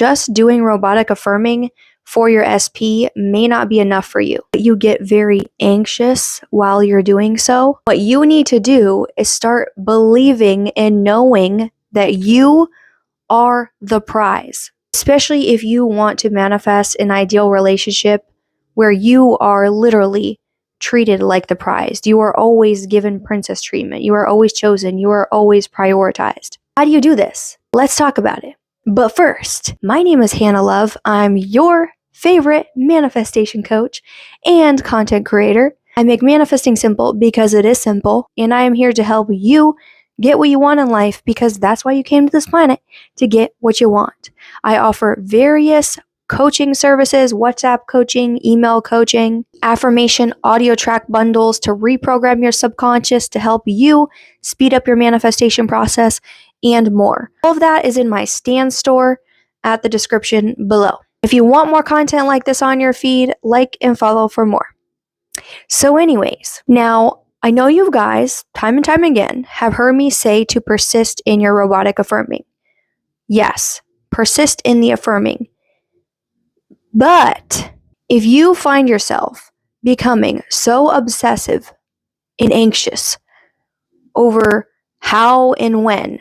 just doing robotic affirming for your SP may not be enough for you. You get very anxious while you're doing so. What you need to do is start believing and knowing that you are the prize, especially if you want to manifest an ideal relationship where you are literally treated like the prize. You are always given princess treatment. You are always chosen. You are always prioritized. How do you do this? Let's talk about it. But first, my name is Hannah Love. I'm your favorite manifestation coach and content creator. I make manifesting simple because it is simple, and I am here to help you get what you want in life because that's why you came to this planet, to get what you want. I offer various coaching services, WhatsApp coaching, email coaching, affirmation audio track bundles to reprogram your subconscious to help you speed up your manifestation process, and more. All of that is in my Stan store at the description below. If you want more content like this on your feed, like and follow for more. So anyways, now I know you guys, time and time again, have heard me say to persist in your robotic affirming. Yes, persist in the affirming. But if you find yourself becoming so obsessive and anxious over how and when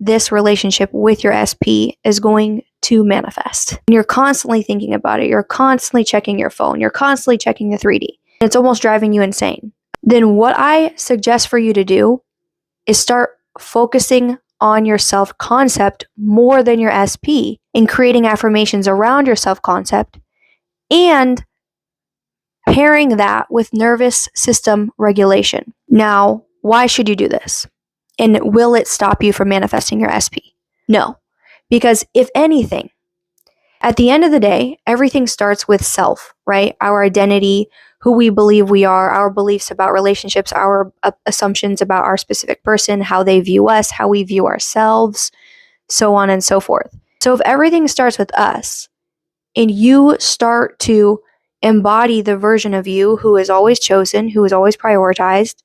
this relationship with your SP is going to manifest, and you're constantly thinking about it, you're constantly checking your phone, you're constantly checking the 3D, and it's almost driving you insane, then what I suggest for you to do is start focusing on your self-concept more than your SP and creating affirmations around your self-concept and pairing that with nervous system regulation. Now, why should you do this? And will it stop you from manifesting your SP? No, because if anything, at the end of the day, everything starts with self, right? Our identity, who we believe we are, our beliefs about relationships, our assumptions about our specific person, how they view us, how we view ourselves, so on and so forth. So if everything starts with us and you start to embody the version of you who is always chosen, who is always prioritized,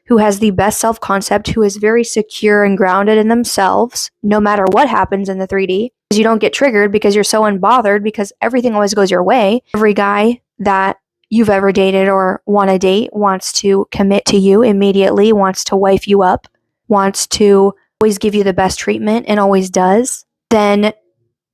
who has the best self-concept, who is very secure and grounded in themselves, no matter what happens in the 3D, because you don't get triggered because you're so unbothered because everything always goes your way. Every guy that you've ever dated or want to date wants to commit to you immediately, wants to wife you up, wants to always give you the best treatment and always does, and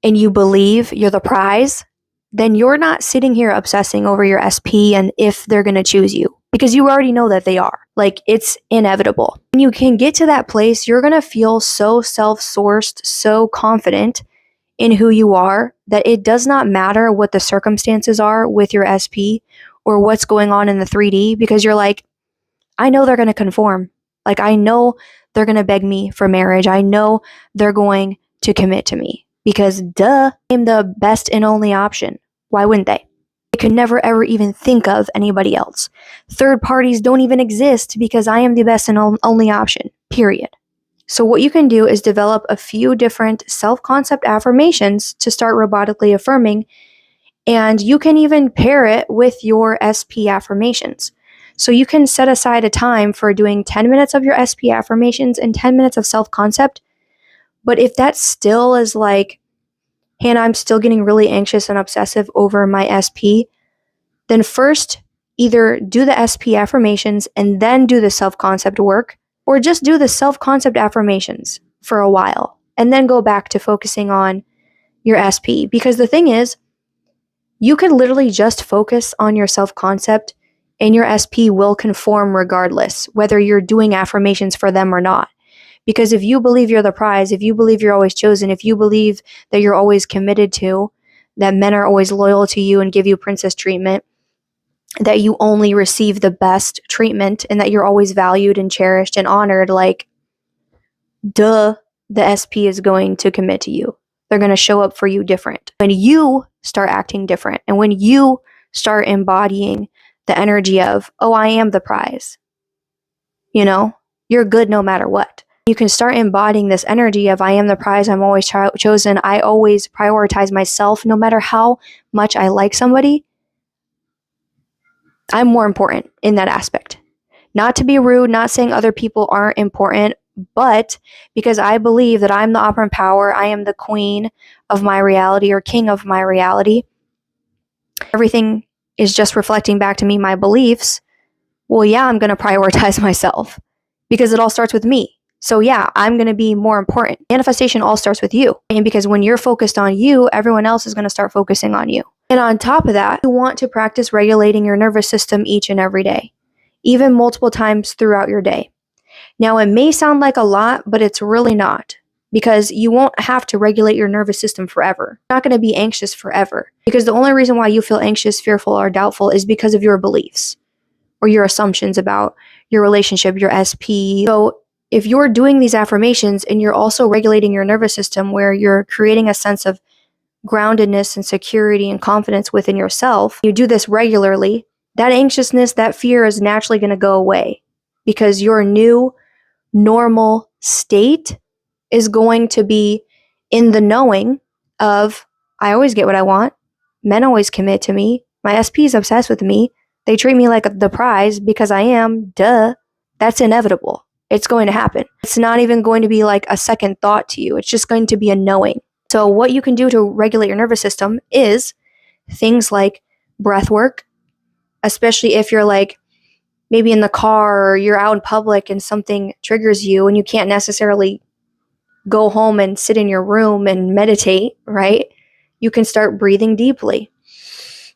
you believe you're the prize, then you're not sitting here obsessing over your SP and if they're going to choose you, because you already know that they are. Like, it's inevitable. When you can get to that place, you're going to feel so self-sourced, so confident in who you are that it does not matter what the circumstances are with your SP or what's going on in the 3D, because you're like, I know they're going to conform. Like, I know they're going to beg me for marriage. I know they're going to commit to me because I'm the best and only option. Why wouldn't they? They could never ever even think of anybody else. Third parties don't even exist because I am the best and only option, period. So what you can do is develop a few different self-concept affirmations to start robotically affirming, and you can even pair it with your SP affirmations. So you can set aside a time for doing 10 minutes of your SP affirmations and 10 minutes of self-concept. But if that still is like, Hannah, I'm still getting really anxious and obsessive over my SP, then first either do the SP affirmations and then do the self-concept work, or just do the self-concept affirmations for a while and then go back to focusing on your SP. Because the thing is, you could literally just focus on your self-concept and your SP will conform regardless, whether you're doing affirmations for them or not. Because if you believe you're the prize, if you believe you're always chosen, if you believe that you're always committed to, that men are always loyal to you and give you princess treatment, that you only receive the best treatment, and that you're always valued and cherished and honored, like, the SP is going to commit to you. They're going to show up for you different. When you start acting different and when you start embodying the energy of, oh, I am the prize, you're good no matter what. You can start embodying this energy of, I am the prize, I'm always chosen, I always prioritize myself no matter how much I like somebody. I'm more important in that aspect. Not to be rude, not saying other people aren't important But because I believe that I'm the operant power, I am the queen of my reality or king of my reality, everything is just reflecting back to me my beliefs. Well, yeah, I'm going to prioritize myself because it all starts with me. So yeah, I'm going to be more important. Manifestation all starts with you. And because when you're focused on you, everyone else is going to start focusing on you. And on top of that, you want to practice regulating your nervous system each and every day, even multiple times throughout your day. Now, it may sound like a lot, but it's really not, because you won't have to regulate your nervous system forever. You're not going to be anxious forever, because the only reason why you feel anxious, fearful, or doubtful is because of your beliefs or your assumptions about your relationship, your SP. So if you're doing these affirmations and you're also regulating your nervous system, where you're creating a sense of groundedness and security and confidence within yourself, you do this regularly, that anxiousness, that fear is naturally going to go away, because your new normal state is going to be in the knowing of, I always get what I want. Men always commit to me. My SP is obsessed with me. They treat me like the prize because I am. Duh. That's inevitable. It's going to happen. It's not even going to be like a second thought to you. It's just going to be a knowing. So what you can do to regulate your nervous system is things like breath work, especially if you're like maybe in the car or you're out in public and something triggers you and you can't necessarily go home and sit in your room and meditate, right? You can start breathing deeply.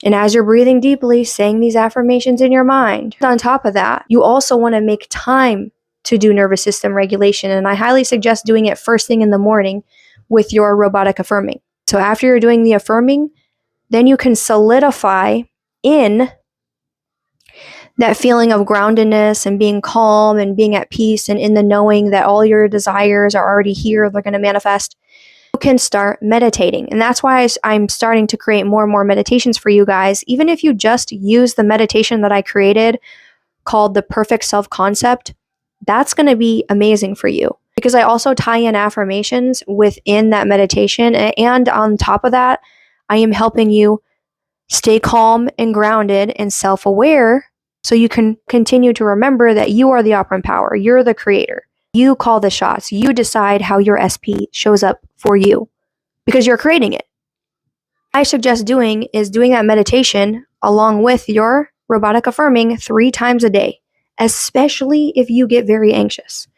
And as you're breathing deeply, saying these affirmations in your mind. On top of that, you also want to make time to do nervous system regulation. And I highly suggest doing it first thing in the morning with your robotic affirming. So after you're doing the affirming, then you can solidify in that feeling of groundedness and being calm and being at peace and in the knowing that all your desires are already here, they're going to manifest. You can start meditating. And that's why I'm starting to create more and more meditations for you guys. Even if you just use the meditation that I created called the Perfect Self-Concept, that's going to be amazing for you, because I also tie in affirmations within that meditation. And on top of that, I am helping you stay calm and grounded and self-aware, so you can continue to remember that you are the operant power. You're the creator. You call the shots. You decide how your SP shows up for you, because you're creating it. I suggest doing that meditation along with your robotic affirming 3 times a day, especially if you get very anxious,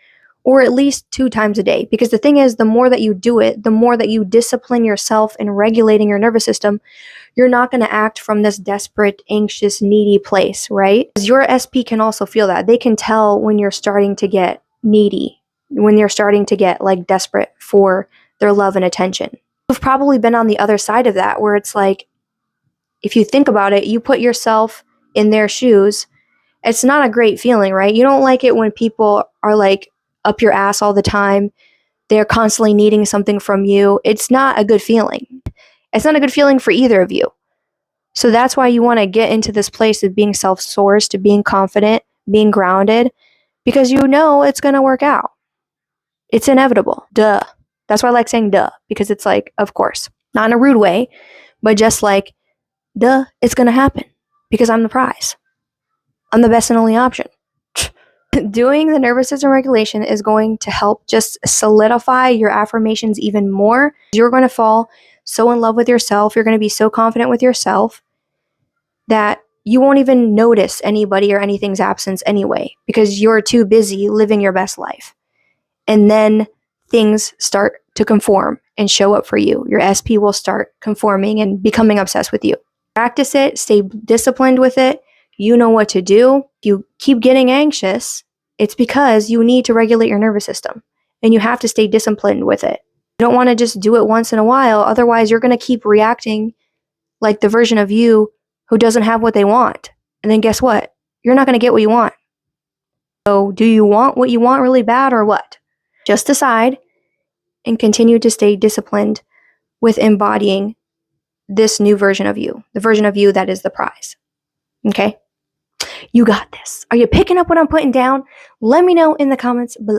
or at least 2 times a day. Because the thing is, the more that you do it, the more that you discipline yourself in regulating your nervous system, you're not going to act from this desperate, anxious, needy place, right? Because your SP can also feel that. They can tell when you're starting to get needy, when you're starting to get like desperate for their love and attention. You've probably been on the other side of that, where it's like, if you think about it, you put yourself in their shoes. It's not a great feeling, right? You don't like it when people are like up your ass all the time. They're constantly needing something from you. It's not a good feeling. It's not a good feeling for either of you. So that's why you want to get into this place of being self-sourced, being confident, being grounded, because you know it's going to work out. It's inevitable. Duh. That's why I like saying duh, because it's like, of course, not in a rude way, but just like, duh, it's going to happen, because I'm the prize. I'm the best and only option. Doing the nervous system regulation is going to help just solidify your affirmations even more. You're going to fall so in love with yourself. You're going to be so confident with yourself that you won't even notice anybody or anything's absence anyway, because you're too busy living your best life. And then things start to conform and show up for you. Your SP will start conforming and becoming obsessed with you. Practice it. Stay disciplined with it. You know what to do. If you keep getting anxious, it's because you need to regulate your nervous system, and you have to stay disciplined with it. You don't want to just do it once in a while. Otherwise, you're going to keep reacting like the version of you who doesn't have what they want. And then guess what? You're not going to get what you want. So do you want what you want really bad, or what? Just decide and continue to stay disciplined with embodying this new version of you, the version of you that is the prize. Okay? You got this. Are you picking up what I'm putting down? Let me know in the comments below.